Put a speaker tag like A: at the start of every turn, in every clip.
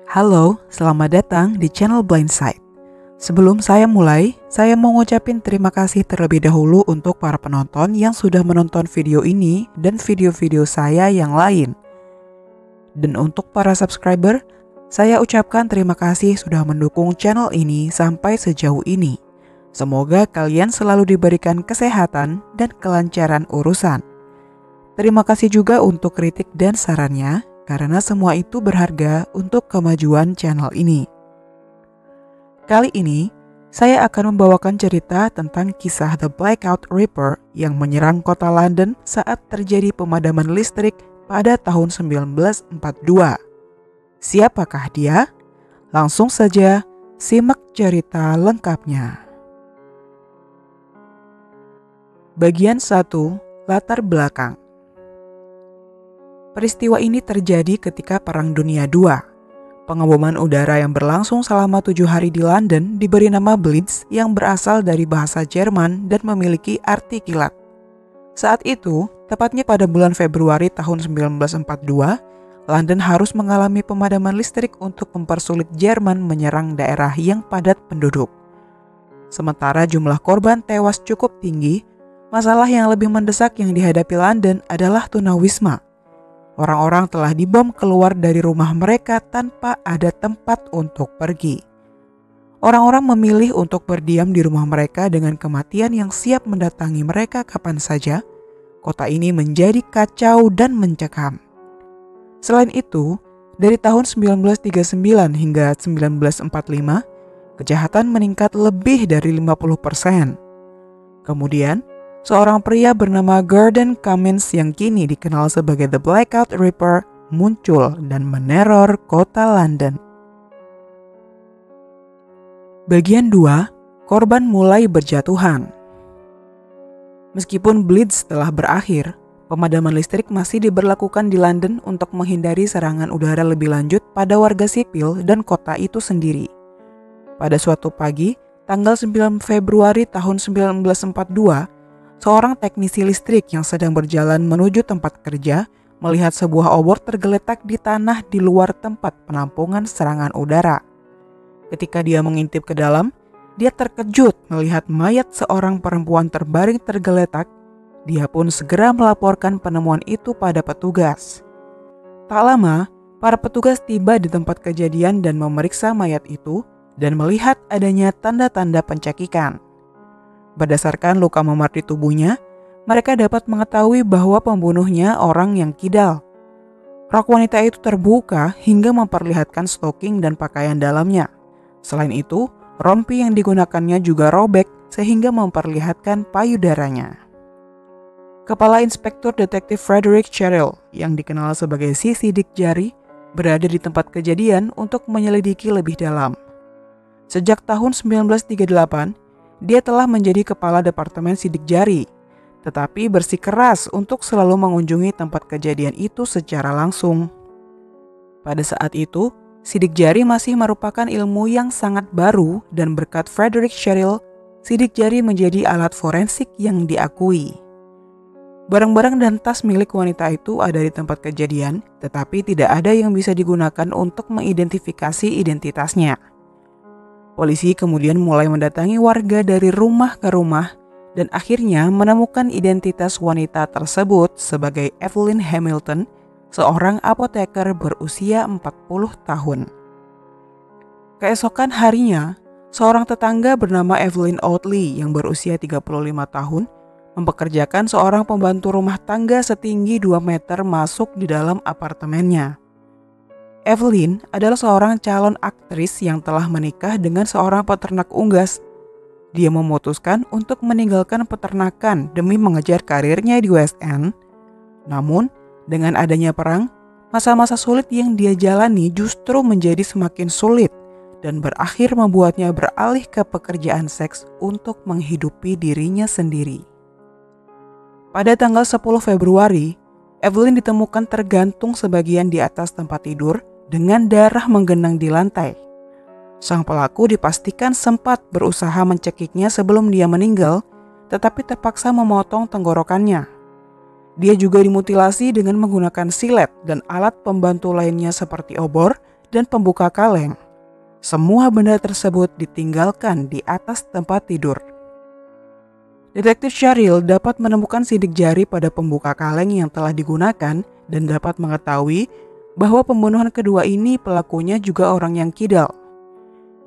A: Halo, selamat datang di channel Blindside. Sebelum saya mulai, saya mau ngucapin terima kasih terlebih dahulu untuk para penonton yang sudah menonton video ini dan video-video saya yang lain. Dan untuk para subscriber, saya ucapkan terima kasih sudah mendukung channel ini sampai sejauh ini. Semoga kalian selalu diberikan kesehatan dan kelancaran urusan. Terima kasih juga untuk kritik dan sarannya, karena semua itu berharga untuk kemajuan channel ini. Kali ini, saya akan membawakan cerita tentang kisah The Blackout Ripper yang menyerang kota London saat terjadi pemadaman listrik pada tahun 1942. Siapakah dia? Langsung saja simak cerita lengkapnya. Bagian 1, latar belakang. Peristiwa ini terjadi ketika Perang Dunia II. Pengeboman udara yang berlangsung selama 7 hari di London diberi nama Blitz yang berasal dari bahasa Jerman dan memiliki arti kilat. Saat itu, tepatnya pada bulan Februari tahun 1942, London harus mengalami pemadaman listrik untuk mempersulit Jerman menyerang daerah yang padat penduduk. Sementara jumlah korban tewas cukup tinggi, masalah yang lebih mendesak yang dihadapi London adalah tunawisma. Orang-orang telah dibom keluar dari rumah mereka tanpa ada tempat untuk pergi. Orang-orang memilih untuk berdiam di rumah mereka dengan kematian yang siap mendatangi mereka kapan saja. Kota ini menjadi kacau dan mencekam. Selain itu, dari tahun 1939 hingga 1945, kejahatan meningkat lebih dari 50%. Kemudian, seorang pria bernama Gordon Cummins yang kini dikenal sebagai The Blackout Ripper muncul dan meneror kota London. Bagian 2, korban mulai berjatuhan. Meskipun Blitz telah berakhir, pemadaman listrik masih diberlakukan di London untuk menghindari serangan udara lebih lanjut pada warga sipil dan kota itu sendiri. Pada suatu pagi, tanggal 9 Februari tahun 1942, seorang teknisi listrik yang sedang berjalan menuju tempat kerja melihat sebuah obor tergeletak di tanah di luar tempat penampungan serangan udara. Ketika dia mengintip ke dalam, dia terkejut melihat mayat seorang perempuan terbaring tergeletak. Dia pun segera melaporkan penemuan itu pada petugas. Tak lama, para petugas tiba di tempat kejadian dan memeriksa mayat itu dan melihat adanya tanda-tanda pencekikan. Berdasarkan luka memar di tubuhnya, mereka dapat mengetahui bahwa pembunuhnya orang yang kidal. Rok wanita itu terbuka hingga memperlihatkan stoking dan pakaian dalamnya. Selain itu, rompi yang digunakannya juga robek sehingga memperlihatkan payudaranya. Kepala Inspektur Detektif Frederick Cheryl yang dikenal sebagai si sidik jari berada di tempat kejadian untuk menyelidiki lebih dalam. Sejak tahun 1938, dia telah menjadi kepala Departemen Sidik Jari, tetapi bersikeras untuk selalu mengunjungi tempat kejadian itu secara langsung. Pada saat itu, sidik jari masih merupakan ilmu yang sangat baru dan berkat Frederick Cheryl, sidik jari menjadi alat forensik yang diakui. Barang-barang dan tas milik wanita itu ada di tempat kejadian, tetapi tidak ada yang bisa digunakan untuk mengidentifikasi identitasnya. Polisi kemudian mulai mendatangi warga dari rumah ke rumah dan akhirnya menemukan identitas wanita tersebut sebagai Evelyn Hamilton, seorang apoteker berusia 40 tahun. Keesokan harinya, seorang tetangga bernama Evelyn Oatley yang berusia 35 tahun mempekerjakan seorang pembantu rumah tangga setinggi 2 meter masuk di dalam apartemennya. Evelyn adalah seorang calon aktris yang telah menikah dengan seorang peternak unggas. Dia memutuskan untuk meninggalkan peternakan demi mengejar karirnya di West End. Namun, dengan adanya perang, masa-masa sulit yang dia jalani justru menjadi semakin sulit dan berakhir membuatnya beralih ke pekerjaan seks untuk menghidupi dirinya sendiri. Pada tanggal 10 Februari, Evelyn ditemukan tergantung sebagian di atas tempat tidur dengan darah menggenang di lantai. Sang pelaku dipastikan sempat berusaha mencekiknya sebelum dia meninggal, tetapi terpaksa memotong tenggorokannya. Dia juga dimutilasi dengan menggunakan silet dan alat pembantu lainnya seperti obor dan pembuka kaleng. Semua benda tersebut ditinggalkan di atas tempat tidur. Detektif Syahril dapat menemukan sidik jari pada pembuka kaleng yang telah digunakan dan dapat mengetahui bahwa pembunuhan kedua ini pelakunya juga orang yang kidal.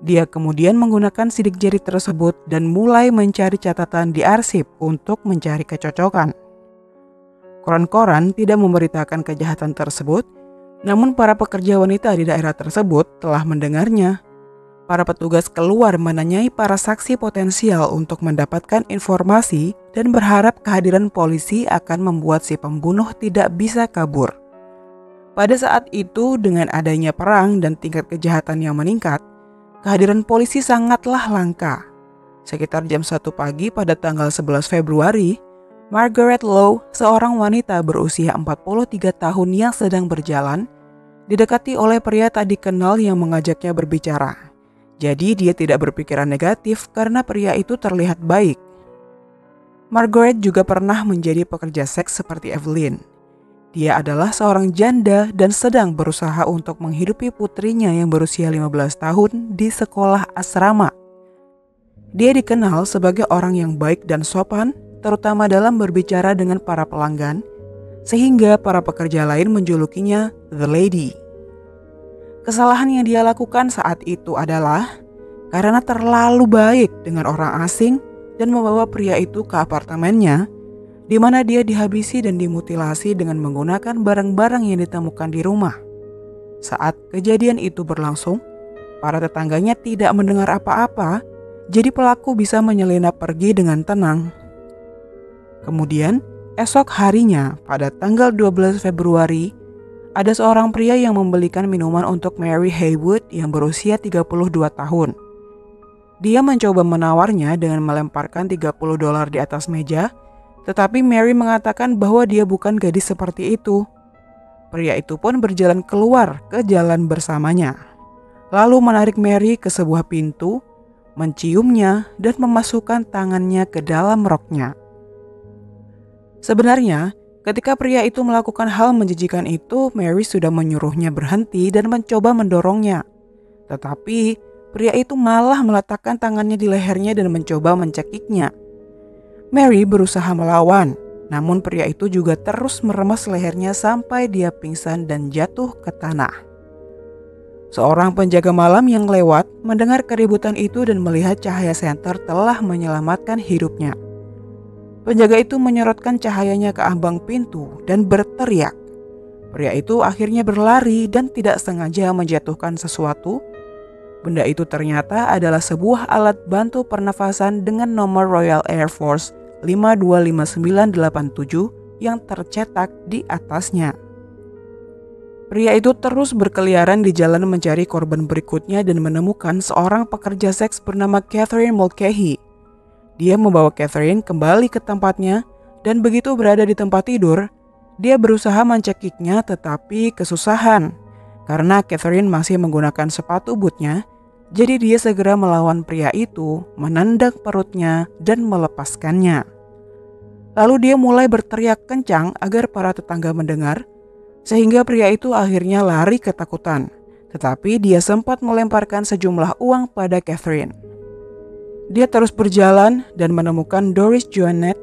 A: Dia kemudian menggunakan sidik jari tersebut dan mulai mencari catatan di arsip untuk mencari kecocokan. Koran-koran tidak memberitakan kejahatan tersebut, namun para pekerja wanita di daerah tersebut telah mendengarnya. Para petugas keluar menanyai para saksi potensial untuk mendapatkan informasi dan berharap kehadiran polisi akan membuat si pembunuh tidak bisa kabur. Pada saat itu, dengan adanya perang dan tingkat kejahatan yang meningkat, kehadiran polisi sangatlah langka. Sekitar jam 1 pagi pada tanggal 11 Februari, Margaret Lowe, seorang wanita berusia 43 tahun yang sedang berjalan, didekati oleh pria tak dikenal yang mengajaknya berbicara. Jadi dia tidak berpikiran negatif karena pria itu terlihat baik. Margaret juga pernah menjadi pekerja seks seperti Evelyn. Dia adalah seorang janda dan sedang berusaha untuk menghidupi putrinya yang berusia 15 tahun di sekolah asrama. Dia dikenal sebagai orang yang baik dan sopan, terutama dalam berbicara dengan para pelanggan, sehingga para pekerja lain menjulukinya The Lady. Kesalahan yang dia lakukan saat itu adalah karena terlalu baik dengan orang asing dan membawa pria itu ke apartemennya, di mana dia dihabisi dan dimutilasi dengan menggunakan barang-barang yang ditemukan di rumah. Saat kejadian itu berlangsung, para tetangganya tidak mendengar apa-apa, jadi pelaku bisa menyelinap pergi dengan tenang. Kemudian, esok harinya pada tanggal 12 Februari, ada seorang pria yang membelikan minuman untuk Mary Haywood yang berusia 32 tahun. Dia mencoba menawarnya dengan melemparkan $30 di atas meja, tetapi Mary mengatakan bahwa dia bukan gadis seperti itu. Pria itu pun berjalan keluar ke jalan bersamanya, lalu menarik Mary ke sebuah pintu, menciumnya dan memasukkan tangannya ke dalam roknya. Sebenarnya, ketika pria itu melakukan hal menjijikan itu, Mary sudah menyuruhnya berhenti dan mencoba mendorongnya. Tetapi, pria itu malah meletakkan tangannya di lehernya dan mencoba mencekiknya. Mary berusaha melawan, namun pria itu juga terus meremas lehernya sampai dia pingsan dan jatuh ke tanah. Seorang penjaga malam yang lewat mendengar keributan itu dan melihat cahaya senter telah menyelamatkan hidupnya. Penjaga itu menyorotkan cahayanya ke ambang pintu dan berteriak. Pria itu akhirnya berlari dan tidak sengaja menjatuhkan sesuatu. Benda itu ternyata adalah sebuah alat bantu pernafasan dengan nomor Royal Air Force 525987 yang tercetak di atasnya. Pria itu terus berkeliaran di jalan mencari korban berikutnya dan menemukan seorang pekerja seks bernama Catherine Mulcahy. Dia membawa Catherine kembali ke tempatnya dan begitu berada di tempat tidur, dia berusaha mencekiknya tetapi kesusahan karena Catherine masih menggunakan sepatu bootnya. Jadi dia segera melawan pria itu, menendang perutnya dan melepaskannya. Lalu dia mulai berteriak kencang agar para tetangga mendengar, sehingga pria itu akhirnya lari ketakutan. Tetapi dia sempat melemparkan sejumlah uang pada Catherine. Dia terus berjalan dan menemukan Doris Joanette.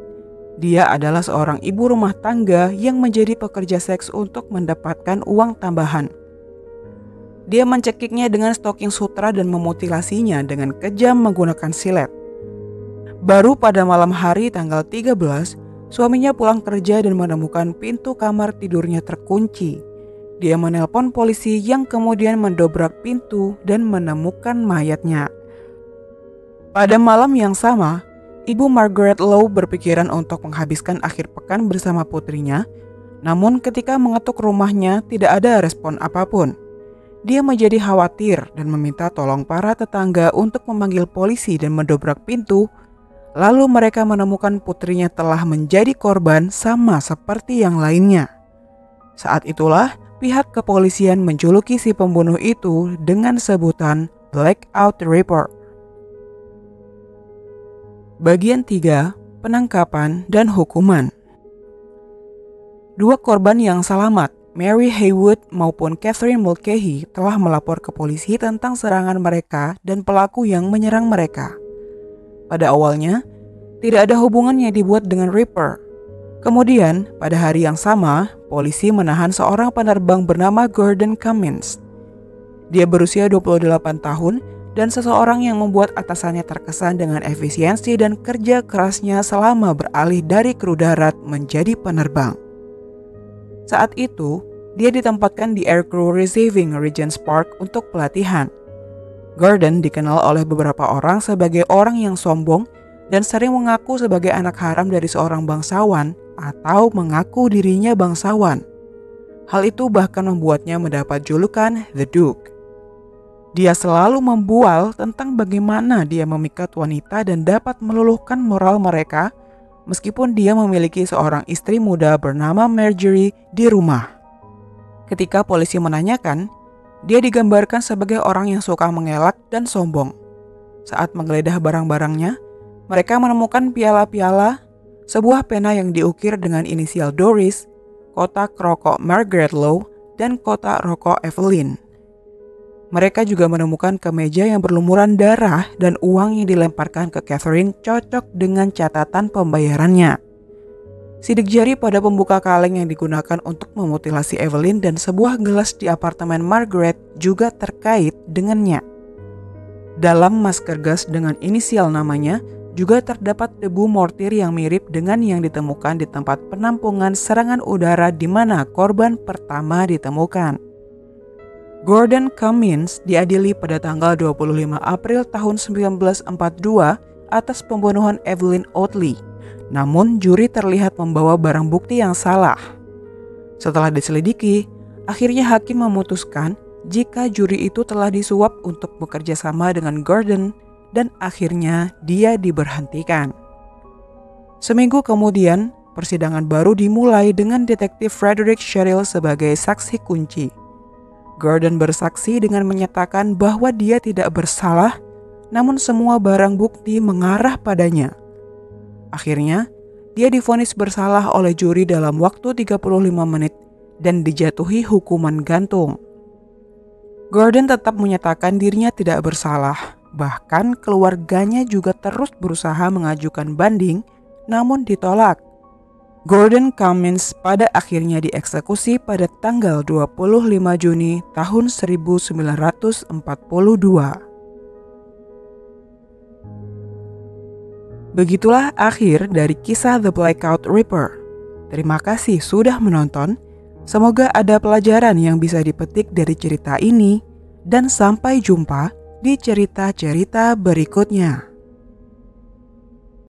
A: Dia adalah seorang ibu rumah tangga yang menjadi pekerja seks untuk mendapatkan uang tambahan. Dia mencekiknya dengan stoking sutra dan memutilasinya dengan kejam menggunakan silet. Baru pada malam hari tanggal 13, suaminya pulang kerja dan menemukan pintu kamar tidurnya terkunci. Dia menelpon polisi yang kemudian mendobrak pintu dan menemukan mayatnya. Pada malam yang sama, Ibu Margaret Lowe berpikiran untuk menghabiskan akhir pekan bersama putrinya. Namun ketika mengetuk rumahnya tidak ada respon apapun. Dia menjadi khawatir dan meminta tolong para tetangga untuk memanggil polisi dan mendobrak pintu. Lalu mereka menemukan putrinya telah menjadi korban sama seperti yang lainnya. Saat itulah pihak kepolisian menjuluki si pembunuh itu dengan sebutan Blackout Ripper. Bagian 3, penangkapan dan hukuman. Dua korban yang selamat Mary Haywood maupun Catherine Mulcahy telah melapor ke polisi tentang serangan mereka dan pelaku yang menyerang mereka. Pada awalnya, tidak ada hubungan yang dibuat dengan Ripper. Kemudian, pada hari yang sama, polisi menahan seorang penerbang bernama Gordon Cummins. Dia berusia 28 tahun dan seseorang yang membuat atasannya terkesan dengan efisiensi dan kerja kerasnya selama beralih dari kru darat menjadi penerbang. Saat itu, dia ditempatkan di Aircrew Receiving Regents Park untuk pelatihan. Gordon dikenal oleh beberapa orang sebagai orang yang sombong dan sering mengaku sebagai anak haram dari seorang bangsawan atau mengaku dirinya bangsawan. Hal itu bahkan membuatnya mendapat julukan The Duke. Dia selalu membual tentang bagaimana dia memikat wanita dan dapat meluluhkan moral mereka meskipun dia memiliki seorang istri muda bernama Marjorie di rumah. Ketika polisi menanyakan, dia digambarkan sebagai orang yang suka mengelak dan sombong. Saat menggeledah barang-barangnya, mereka menemukan piala-piala, sebuah pena yang diukir dengan inisial Doris, kotak rokok Margaret Low, dan kotak rokok Evelyn. Mereka juga menemukan kemeja yang berlumuran darah dan uang yang dilemparkan ke Catherine cocok dengan catatan pembayarannya. Sidik jari pada pembuka kaleng yang digunakan untuk memutilasi Evelyn dan sebuah gelas di apartemen Margaret juga terkait dengannya. Dalam masker gas dengan inisial namanya juga terdapat debu mortir yang mirip dengan yang ditemukan di tempat penampungan serangan udara di mana korban pertama ditemukan. Gordon Cummins diadili pada tanggal 25 April tahun 1942 atas pembunuhan Evelyn Oatley. Namun juri terlihat membawa barang bukti yang salah. Setelah diselidiki, akhirnya hakim memutuskan jika juri itu telah disuap untuk bekerja sama dengan Gordon dan akhirnya dia diberhentikan. Seminggu kemudian, persidangan baru dimulai dengan detektif Frederick Sherrill sebagai saksi kunci. Gordon bersaksi dengan menyatakan bahwa dia tidak bersalah, namun semua barang bukti mengarah padanya. Akhirnya, dia divonis bersalah oleh juri dalam waktu 35 menit dan dijatuhi hukuman gantung. Gordon tetap menyatakan dirinya tidak bersalah, bahkan keluarganya juga terus berusaha mengajukan banding, namun ditolak. Gordon Cummins pada akhirnya dieksekusi pada tanggal 25 Juni tahun 1942. Begitulah akhir dari kisah The Blackout Ripper. Terima kasih sudah menonton. Semoga ada pelajaran yang bisa dipetik dari cerita ini dan sampai jumpa di cerita-cerita berikutnya.